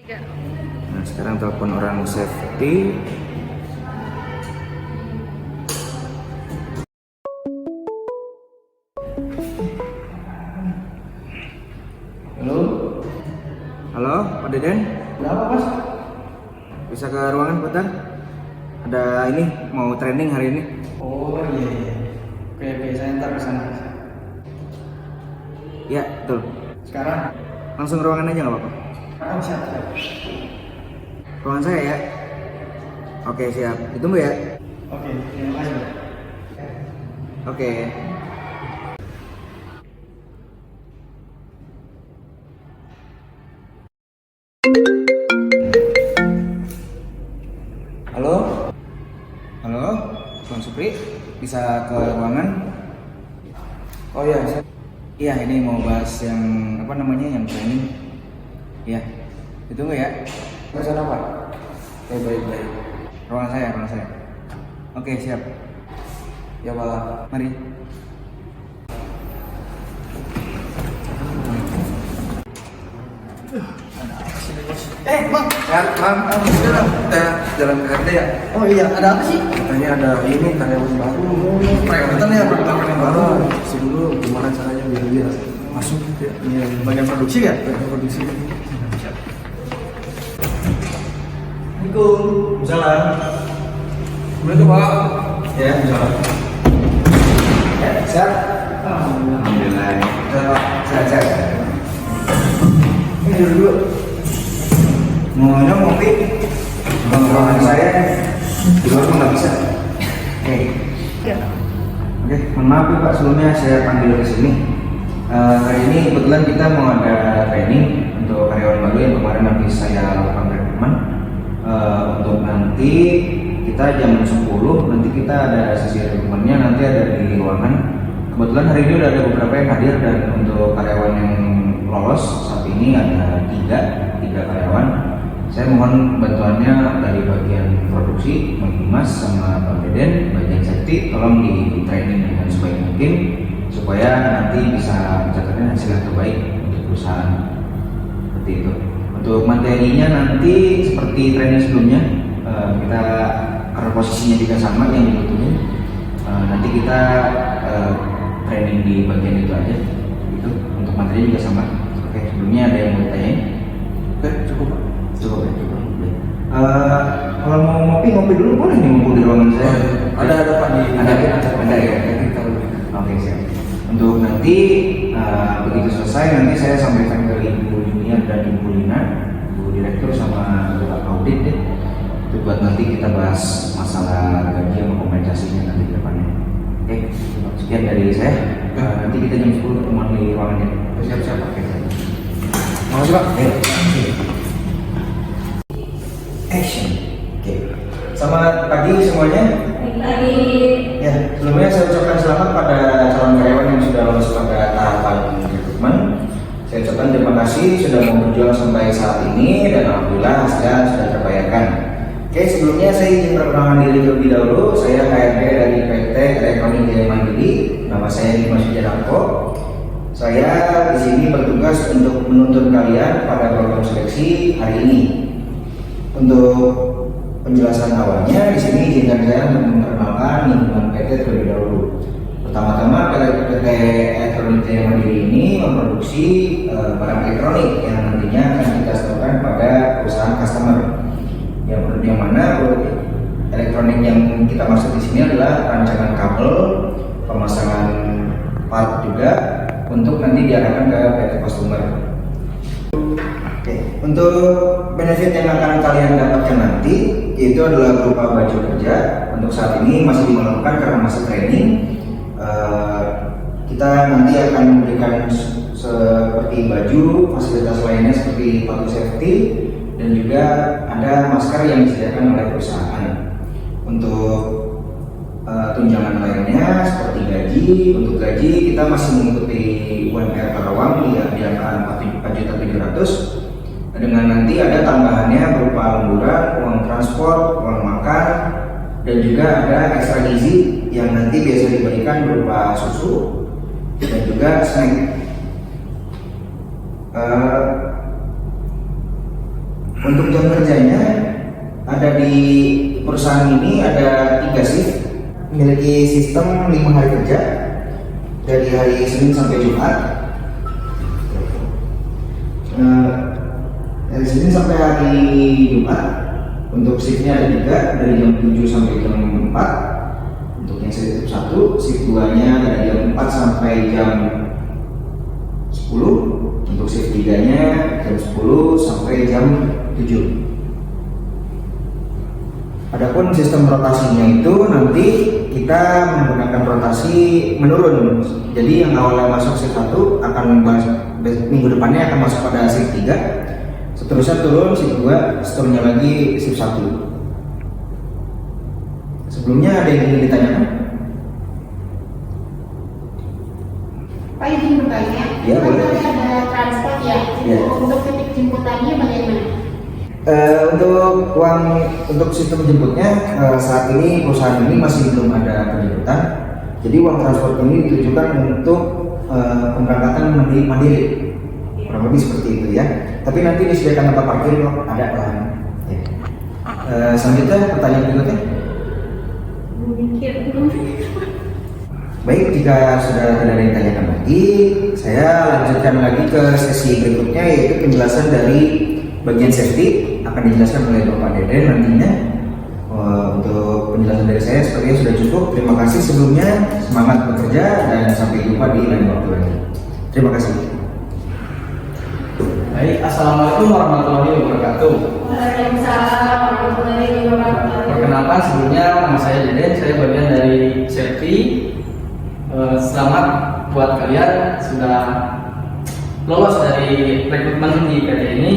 Nah, sekarang telepon orang safety. Halo? Halo, Pak Deden? Ada apa, Mas? Bisa ke ruangan bentar? Ada ini, mau training hari ini. Oh iya. Oke, saya ntar kesana. Iya, betul. Sekarang? Langsung ke ruangan aja nggak apa-apa? Oh, siap. Ruangan saya ya? Oke, siap. Ditunggu ya? Oke, terima kasih. Oke. Halo? Halo? Tuan Supri? Bisa ke ruangan? Oh iya, iya ini mau bahas yang apa namanya, yang training. Iya, ditunggu ya. Pesan apa? Oke, baik. Ruangan saya. Oke, siap. Ya Pak, mari. Bang. Ya, kita jalan ke RD ya. Oh iya, ada apa sih? Katanya ada ini karyawan baru. Perawatan ya, perawatan baru. Si dulu gimana caranya biar dia masuk gitu ya? Iya, bagian produksi ya? Bagian produksi. Assalamualaikum. Salam. Boleh tuh Pak? Ya, salam. Ya, siap. Alhamdulillah. Sehat. Ini dulu. Mau minum kopi? Bang, ruangan saya di luar nggak bisa. Oke. Oke, mohon maaf ya Pak, sebelumnya saya panggil ke sini. Hari ini kebetulan kita mau ada training untuk karyawan baru yang kemarin habis saya lakukan rekrutmen. Untuk nanti kita jam 10, nanti kita ada sesi rekrutmennya, nanti ada di ruangan. Kebetulan hari ini udah ada beberapa yang hadir, dan untuk karyawan yang lolos saat ini ada tiga karyawan. Saya mohon bantuannya dari bagian produksi, Bang Dimas sama Bang Deden, bagian safety, tolong di training dengan sebaik mungkin supaya nanti bisa mencatatkan hasil yang terbaik untuk perusahaan. Seperti itu. Untuk materinya nanti seperti training sebelumnya, kita karena posisinya juga sama yang dibutuhin, nanti kita training di bagian itu aja. Itu untuk materi juga sama. Oke, sebelumnya ada yang mau ditanyain? Oke, cukup Pak. Cukup. Kalau mau ngopi dulu boleh nih, ngumpul di ruangan saya. Ada Pak di Ada ya. Oke, siap. Untuk nanti begitu selesai, nanti saya sampaikan ke Ibu Junia dan Ibu Lina, Bu Direktur sama Ketua Audit deh. Itu buat nanti kita bahas masalah gaji sama kompensasinya nanti ke depannya. Oke, sekian dari saya. Nanti kita jam 10 ketemuan di ruangan ya. Siap. Oke. Makasih Pak. Action. Oke. Selamat pagi semuanya. Pagi. Ya, sebelumnya saya ucapkan selamat pada calon karyawan yang sudah lolos pada tahapan rekrutmen. Saya ucapkan terima kasih sudah mau berjuang sampai saat ini, dan alhamdulillah hasilnya sudah terbayarkan. Oke, sebelumnya saya ingin perkenalkan diri terlebih dahulu. Saya HRD dari PT Elektronik Jaya Mandiri. Nama saya Dimas Wijanarko. Saya di sini bertugas untuk menuntun kalian pada program seleksi hari ini. Untuk penjelasan awalnya, di sini izinkan saya memperkenalkan lingkungan PT terlebih dahulu. Pertama-tama, PT Elektronik Jaya Mandiri ini memproduksi barang elektronik yang nantinya akan kita setorkan pada perusahaan customer. Yang mana elektronik yang kita maksud di sini adalah rancangan kabel, pemasangan part juga untuk nanti diarahkan ke PT customer. Oke, untuk benefit yang akan kalian dapatkan nanti yaitu adalah berupa baju kerja. Untuk saat ini masih dimalukan karena masih training. Kita nanti akan memberikan seperti baju, fasilitas lainnya seperti sepatu safety, dan juga ada masker yang disediakan oleh perusahaan. Untuk tunjangan lainnya seperti gaji, untuk gaji kita masih mengikuti UMR Karawang di angka 4.700.000, dengan nanti ada tambahannya berupa lemburan, uang transport, uang makan, dan juga ada ekstra gizi yang nanti biasa diberikan berupa susu dan juga snack. Untuk jam kerjanya ada di perusahaan ini ada 3 shift, memiliki sistem 5 hari kerja dari hari Senin sampai Jumat. Dari Senin sampai hari Jumat. Untuk shiftnya ada 3, dari jam 7 sampai jam 4. Untuk yang shift 1, shift 2-nya dari jam 4 sampai jam 10. Untuk shift 3-nya jam 10 sampai jam 7. Adapun sistem rotasinya itu nanti kita menggunakan rotasi menurun. Jadi yang awalnya masuk shift 1 akan minggu depannya akan masuk pada shift 3. Seterusnya turun shift 2, seterusnya lagi shift 1. Sebelumnya ada yang ingin ditanyakan? Pak izin bertanya, Ya, kan boleh. tadi ada transport ya, Ya. untuk titik jemputannya bagaimana? Untuk sistem jemputnya saat ini perusahaan ini masih belum ada penjemputan. Jadi uang transport ini ditujukan untuk pemberangkatan mandiri, kurang lebih seperti itu ya. Tapi nanti disediakan tempat parkir kok, ada lah. Ya. Selanjutnya pertanyaan berikutnya. Baik, jika sudah tidak ada yang ditanyakan lagi, saya lanjutkan lagi ke sesi berikutnya, yaitu penjelasan dari bagian safety. Akan dijelaskan oleh Bapak Deden nantinya. Untuk penjelasan dari saya sepertinya sudah cukup. Terima kasih sebelumnya, semangat bekerja dan sampai jumpa di lain waktu lagi. Terima kasih. Baik, assalamualaikum warahmatullahi wabarakatuh. Waalaikumsalam warahmatullahi wabarakatuh. Perkenalkan, sebelumnya nama saya Deden, saya bagian dari safety. Selamat buat kalian sudah lolos dari rekrutmen di PT ini.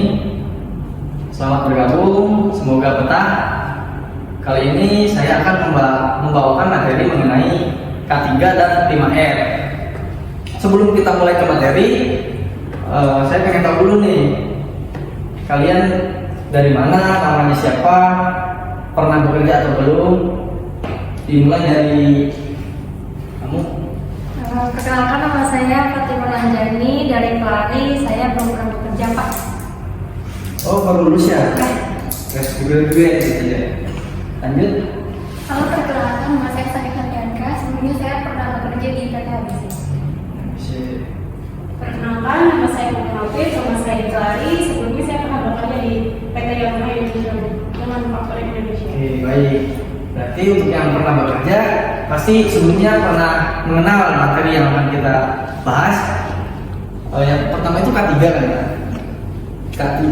Selamat bergabung, semoga betah. Kali ini saya akan membawakan materi mengenai K3 dan 5R. Sebelum kita mulai ke materi, saya pengen tahu dulu nih, kalian dari mana, namanya siapa, pernah bekerja atau belum? Dimulai dari kamu. Perkenalkan, nama saya Fatimah Anjani dari Kelari. Saya belum pernah bekerja, Pak. Oh, baru lulus ya? Tes gue gitu ya. Lanjut. Halo, perkenalkan, nama saya Sakina Tianka. Sebelumnya saya pernah bekerja di PT ABC. Perkenalkan, nama saya Muhammad Hafiz, rumah saya di Kelari. Sebelumnya saya pernah bekerja di PT Yamaha Indonesia dengan Manufacturing Indonesia. Oke, baik. Berarti untuk yang pernah bekerja, pasti sebelumnya pernah mengenal materi yang akan kita bahas. Yang pertama itu K3 kan ya? K3.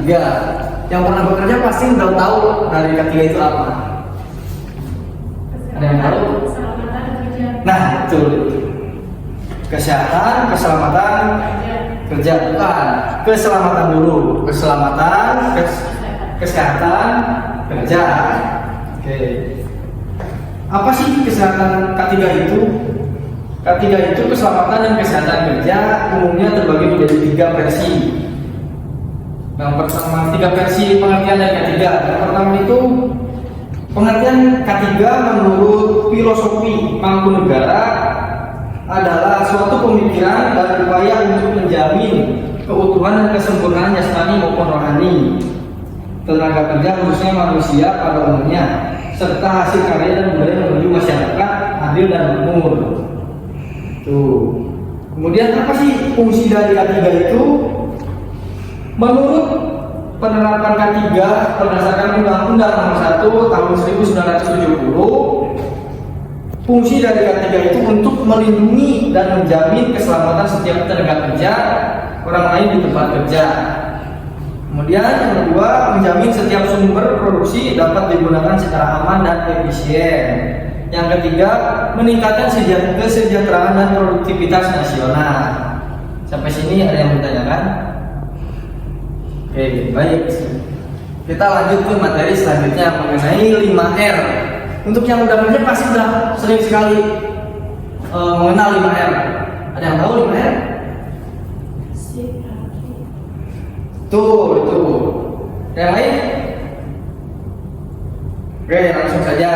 Yang pernah bekerja pasti udah tahu dari K3 itu apa. Ada yang tahu? Keselamatan kerja. Nah, betul. Kesehatan, keselamatan kerja, bukan. Keselamatan dulu. Keselamatan, kesehatan kerja. Oke. Apa sih kesehatan K3 itu? K3 itu keselamatan dan kesehatan kerja umumnya terbagi menjadi 3 versi. Yang pertama, 3 versi pengertian dari K3. Yang pertama itu pengertian K3 menurut filosofi Mangkunegara adalah suatu pemikiran dan upaya untuk menjamin keutuhan dan kesempurnaan jasmani maupun rohani tenaga kerja khususnya manusia pada umumnya, serta hasil karya dan budaya menuju masyarakat adil dan makmur. Tuh. Kemudian apa sih fungsi dari K3 itu? Menurut penerapan K3 berdasarkan Undang-Undang Nomor 1 Tahun 1970, fungsi dari K3 itu untuk melindungi dan menjamin keselamatan setiap tenaga kerja orang lain di tempat kerja. Kemudian yang kedua, menjamin setiap sumber produksi dapat digunakan secara aman dan efisien. Yang ketiga, meningkatkan kesejahteraan dan produktivitas nasional. Sampai sini ada yang bertanyakan? Oke, baik. Kita lanjut ke materi selanjutnya mengenai 5R. Untuk yang udah kerja pasti udah sering sekali mengenal 5R. Ada yang tahu 5R? Tuh, itu. Yang lain? Oke, langsung saja.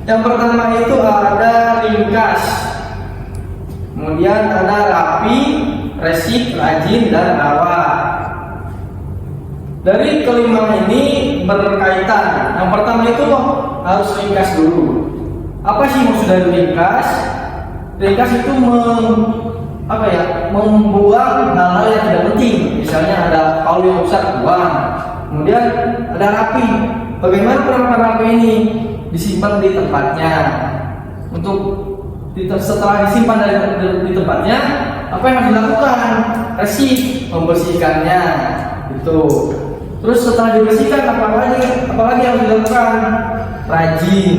Yang pertama itu ada ringkas. Kemudian ada rapi, resik, rajin, dan rawat. Dari kelima ini berkaitan. Yang pertama itu harus ringkas dulu. Apa sih maksud dari ringkas? Ringkas itu membuang hal-hal yang tidak penting. Misalnya ada palu yang rusak, buang. Kemudian ada rapi. Bagaimana penerapan rapi ini? Disimpan di tempatnya. Setelah disimpan di tempatnya, apa yang harus dilakukan? Resik, membersihkannya. Gitu. Terus setelah dibersihkan, apalagi yang dilakukan? Rajin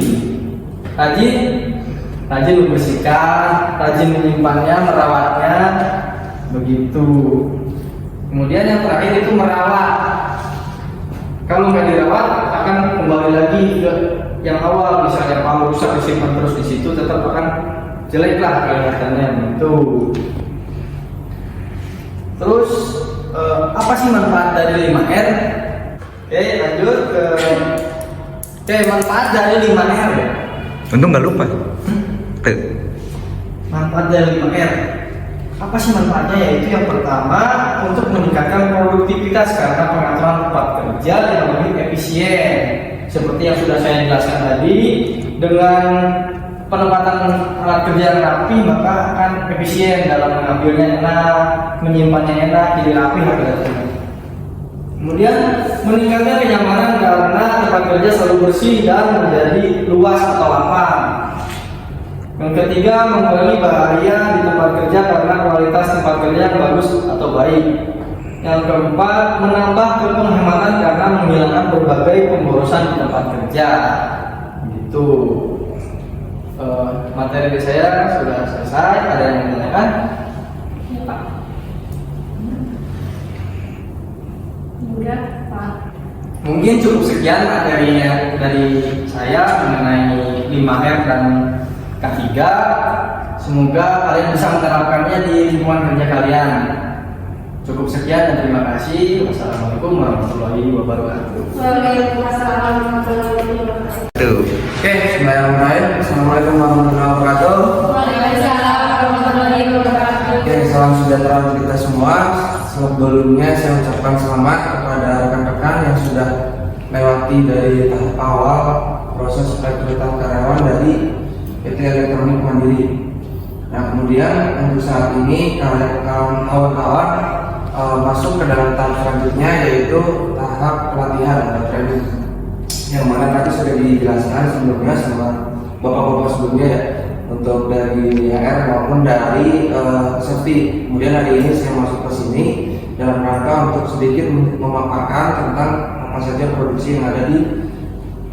membersihkan, rajin menyimpannya, merawatnya, begitu. Kemudian yang terakhir itu merawat. Kalau nggak dirawat, akan kembali lagi ke yang awal. Misalnya palu rusak disimpan terus di situ, tetap akan jelek lah kelihatannya, gitu. Terus apa sih manfaat dari 5R? Oke, lanjut ke manfaat dari 5R. Untung nggak lupa. Manfaat dari 5R. Apa sih manfaatnya? Yaitu yang pertama untuk meningkatkan produktivitas karena pengaturan tempat kerja yang lebih efisien. Seperti yang sudah saya jelaskan tadi, dengan penempatan alat kerja yang rapi maka akan efisien dalam mengambilnya enak, menyimpannya enak, jadi rapi harusnya. Kemudian meningkatkan kenyamanan karena tempat kerja selalu bersih dan menjadi luas atau lapang. Yang ketiga, mengurangi bahaya di tempat kerja karena kualitas tempat kerja yang bagus atau baik. Yang keempat, menambah penghematan karena menghilangkan berbagai pemborosan di tempat kerja. Gitu. Materi saya sudah selesai. Ada yang menanyakan? Ya, Pak. Enggak, Pak. Mungkin cukup sekian materinya dari saya mengenai 5R dan K3. Semoga kalian bisa menerapkannya di lingkungan kerja kalian. Cukup sekian dan terima kasih. Wassalamualaikum warahmatullahi wabarakatuh. Waalaikumsalam warahmatullahi wabarakatuh. Oke, bismillahirrahmanirrahim. Assalamualaikum warahmatullahi wabarakatuh. Waalaikumsalam warahmatullahi wabarakatuh. Oke, salam sejahtera untuk kita semua. Sebelumnya saya ucapkan selamat kepada rekan-rekan yang sudah melewati dari tahap awal proses rekrutan karyawan dari PT Elektronik Mandiri. Nah, kemudian untuk saat ini kawan-kawan masuk ke dalam tahap selanjutnya, yaitu tahap pelatihan atau training, yang mana tadi sudah dijelaskan sebelumnya sama bapak-bapak sebelumnya ya, untuk dari HR maupun dari safety. Kemudian hari ini saya masuk ke sini dalam rangka untuk sedikit memaparkan tentang apa saja produksi yang ada di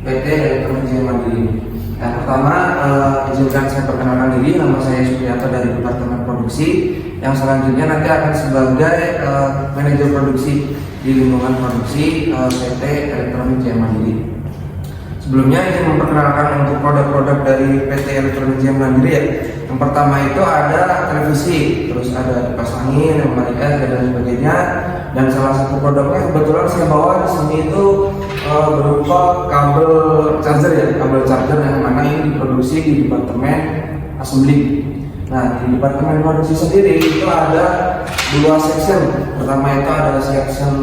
PT Elektronik Mandiri. Yang pertama, izinkan saya perkenalkan diri. Nama saya Supriyanto dari Departemen Produksi, yang selanjutnya nanti akan sebagai manajer produksi di lingkungan produksi PT Elektronik Mandiri. Sebelumnya ingin memperkenalkan untuk produk-produk dari PT Elektronik Mandiri ya. Yang pertama itu ada televisi, terus ada kipas angin, lemari es dan sebagainya. Dan salah satu produknya kebetulan saya bawa di sini itu berupa kabel charger ya, kabel charger yang mana ini diproduksi di departemen assembly. Nah, di departemen produksi sendiri itu ada dua section. Pertama itu ada section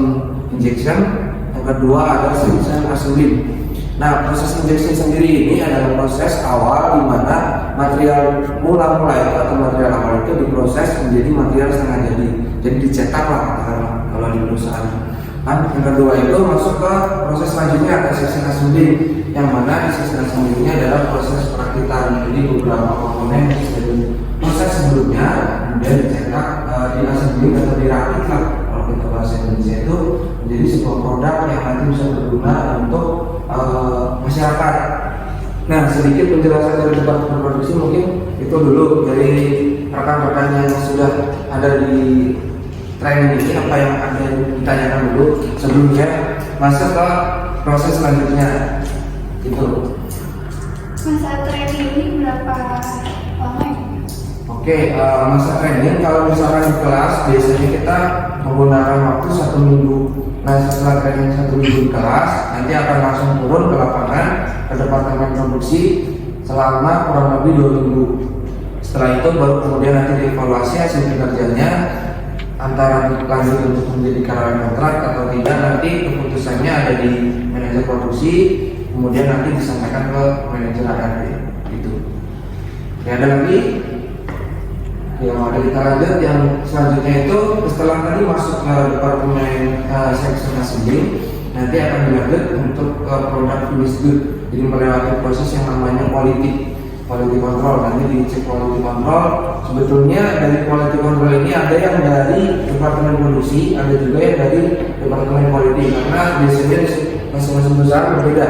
injection, yang kedua ada section assembly. Nah, proses injection sendiri ini adalah proses awal di mana material mula atau material awal itu diproses menjadi material setengah jadi dicetak lah kalau di perusahaan. Nah, yang kedua itu masuk ke proses selanjutnya ada section assembly, yang mana di section assembly ini adalah proses perakitan. Jadi beberapa komponen dari proses sebelumnya kemudian dicetak di assembly atau dirakit lah kalau kita bahasa Indonesia itu menjadi sebuah produk yang nanti bisa berguna untuk masyarakat. Nah, sedikit penjelasan dari departemen produksi mungkin itu dulu dari rekan-rekan yang sudah ada di training ini, apa yang ada ditanyakan dulu sebelumnya masuk ke proses selanjutnya itu. Masa training ini berapa lama ya? Oke, masa training kalau misalkan di kelas biasanya kita menggunakan waktu 1 minggu. Nah, setelah training 1 minggu di kelas, nanti akan langsung turun ke lapangan ke departemen produksi selama kurang lebih 2 minggu. Setelah itu baru kemudian nanti dievaluasi hasil kinerjanya. antara lanjut untuk menjadi karyawan kontrak atau tidak, nanti keputusannya ada di manajer produksi, kemudian nanti disampaikan ke manajer HRD gitu. Ya, ada lagi yang ada, kita lanjut yang selanjutnya itu setelah tadi masuk ke departemen section assembly, nanti akan dilanjut untuk produk finished good, jadi melewati proses yang namanya quality control. Nanti dicek quality control. Sebetulnya dari quality control ini ada yang dari departemen produksi, ada juga yang dari departemen quality, karena biasanya masing-masing perusahaan berbeda.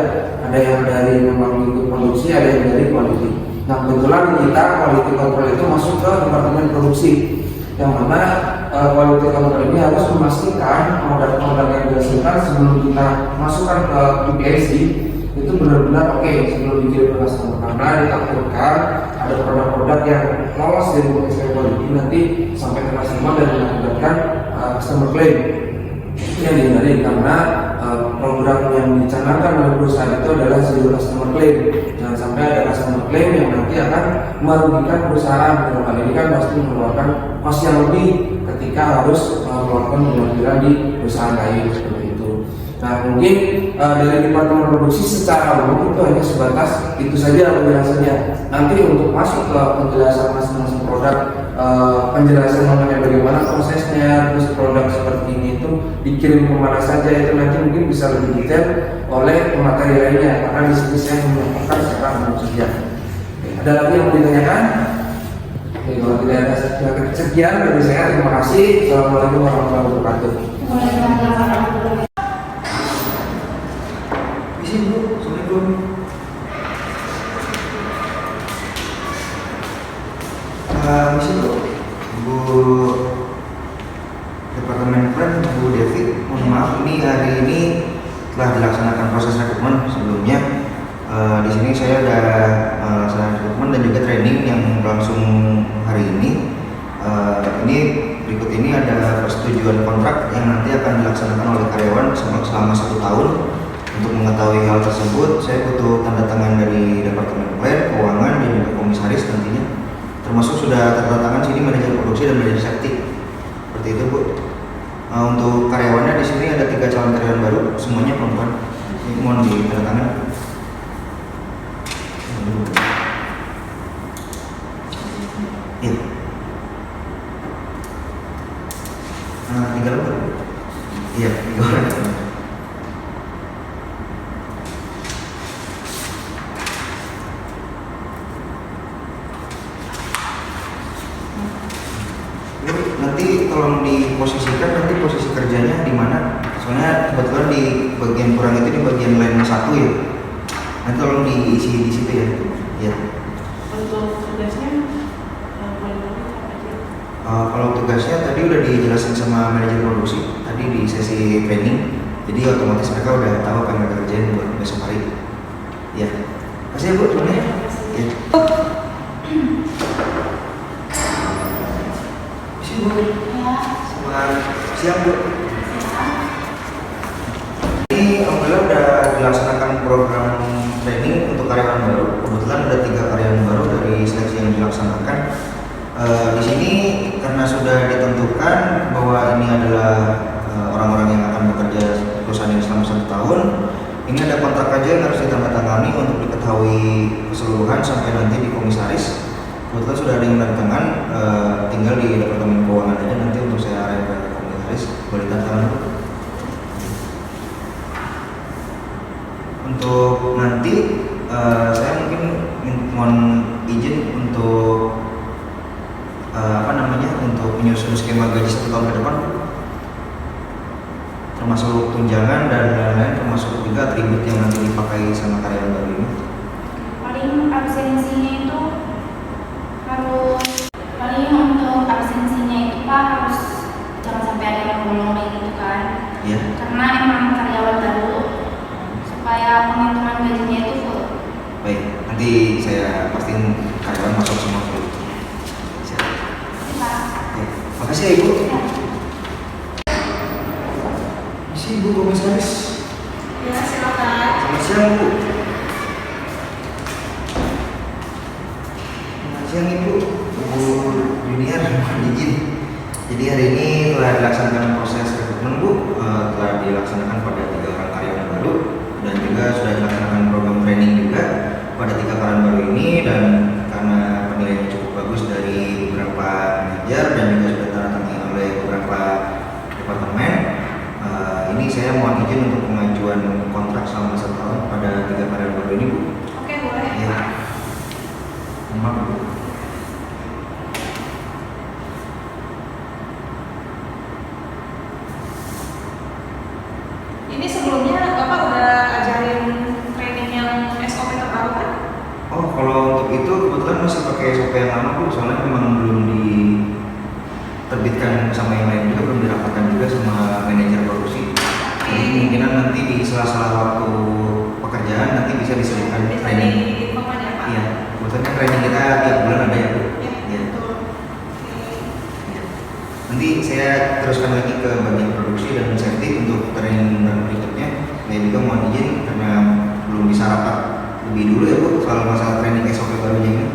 Ada yang dari memang lingkup produksi, ada yang dari quality. Nah, kebetulan kita quality control itu masuk ke departemen produksi, yang mana quality control ini harus memastikan produk-produk yang dihasilkan sebelum kita masukkan ke UPSC itu benar-benar oke sebelum dikirim ke customer, karena ditakutkan ada produk-produk yang lolos dari UPSC quality nanti sampai ke customer dan mengakibatkan customer claim. Itu yang dihindari, karena program yang dicanangkan oleh perusahaan itu adalah zero customer claim. Jangan sampai ada customer claim yang nanti akan merugikan perusahaan. Dalam hal ini kan pasti mengeluarkan cost yang lebih ketika harus melakukan pemblokiran di perusahaan lain seperti itu. Nah, mungkin dari departemen produksi secara umum itu hanya sebatas itu saja penjelasannya. Nanti untuk masuk ke penjelasan masing-masing produk, penjelasan mengenai bagaimana prosesnya, terus produk seperti ini itu dikirim kemana saja, itu nanti mungkin bisa lebih detail oleh pemateri lainnya, karena di sini saya menyampaikan secara umum saja. Ada lagi yang mau ditanyakan? Oke, kalau tidak ada sekian dari saya, terima kasih. Assalamualaikum warahmatullahi wabarakatuh. Isi Bu, Assalamualaikum. Misi Bu Departemen Plan, Bu Devi, mohon maaf, ini hari ini telah dilaksanakan proses rekrutmen sebelumnya. Di sini saya ada laksanakan rekrutmen dan juga training yang berlangsung hari ini. Ini berikut ini ada persetujuan kontrak yang nanti akan dilaksanakan oleh karyawan selama 1 tahun. Untuk mengetahui hal tersebut, saya butuh tanda tangan dari Departemen Plan, Keuangan, dan juga komisaris nantinya. Termasuk sudah tertandatangan sini manajer produksi dan manajer safety. Seperti itu, Bu. Untuk karyawannya di sini ada 3 calon karyawan baru, semuanya perempuan. Ini mohon ditandatangan. Iya. Tinggal apa? Iya, 3 orang. Nanti tolong diposisikan, nanti posisi kerjanya di mana? Soalnya kebetulan di bagian kurang itu di bagian line 1 ya. Nanti tolong diisi di situ ya. Ya. Untuk tugasnya Kalau tugasnya tadi udah dijelasin sama manajer produksi tadi di sesi training, jadi otomatis mereka udah tahu apa yang mereka kerjain buat besok hari. Ya. Kasih ya Bu, semuanya. Ya. Bu. Selamat siang Bu. Ini alhamdulillah udah dilaksanakan program training untuk karyawan baru. Kebetulan ada 3 karyawan baru dari seleksi yang dilaksanakan. Di sini karena sudah ditentukan bahwa ini adalah orang-orang yang akan bekerja perusahaan ini selama 1 tahun. Ini ada kontrak kerja yang harus ditandatangani untuk diketahui keseluruhan sampai nanti di komisaris. Kebetulan sudah ada yang tangan, tinggal di Departemen Keuangan aja, nanti untuk saya arahin ke komisaris. Boleh tantangan dulu. Untuk nanti saya mungkin mohon izin untuk untuk menyusun skema gaji 1 tahun ke depan, termasuk tunjangan dan lain-lain, termasuk juga atribut yang nanti dipakai sama karyawan baru ini. paling absensinya itu harus, paling untuk absensinya itu Pak harus jangan sampai ada yang bolong kayak gitu kan. Ya. Karena emang karyawan baru, supaya penghitungan gajinya itu full. Baik, nanti saya pastiin karyawan masuk semua full. Siap. Pak. Ya. Makasih ya Ibu. Ya. Misi Ibu komisaris. Ya, silakan. Selamat siang Bu. Selamat siang Ibu. Bu Junior, mohon izin. Jadi Jadi hari ini telah dilaksanakan proses rekrutmen Bu, telah dilaksanakan pada 3 orang karyawan baru dan juga sudah dilaksanakan program training juga pada 3 karyawan baru ini, dan karena penilaian cukup bagus dari beberapa manajer dan juga sudah ditandatangani oleh beberapa departemen, ini saya mohon izin untuk pengajuan kontrak selama 1 tahun pada 3 karyawan baru ini Bu. Oke, boleh. Ya. Maaf Bu. Ini sebelumnya Bapak udah ajarin training yang SOP terbaru kan? Oh, kalau untuk itu kebetulan masih pakai SOP yang lama Bu, soalnya memang belum diterbitkan sama yang lain juga, belum dirapatkan juga sama manajer produksi. Jadi kemungkinan nanti di sela-sela waktu pekerjaan nanti bisa diselipkan Bisa training. diinfokan ya Pak? Iya, kebetulan kan training kita tiap bulan ada ya Bu. Ya, Iya. betul. Iya. Nanti saya teruskan lagi ke bagian produksi dan safety untuk training berikutnya. Saya juga mohon izin karena belum bisa rapat lebih dulu ya Bu soal masalah training SOP barunya ini.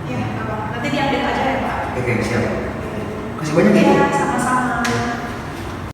Ya, nggak apa-apa. Nanti diupdate aja ya Pak. Oke, siap. Kasih banyak ya Bu.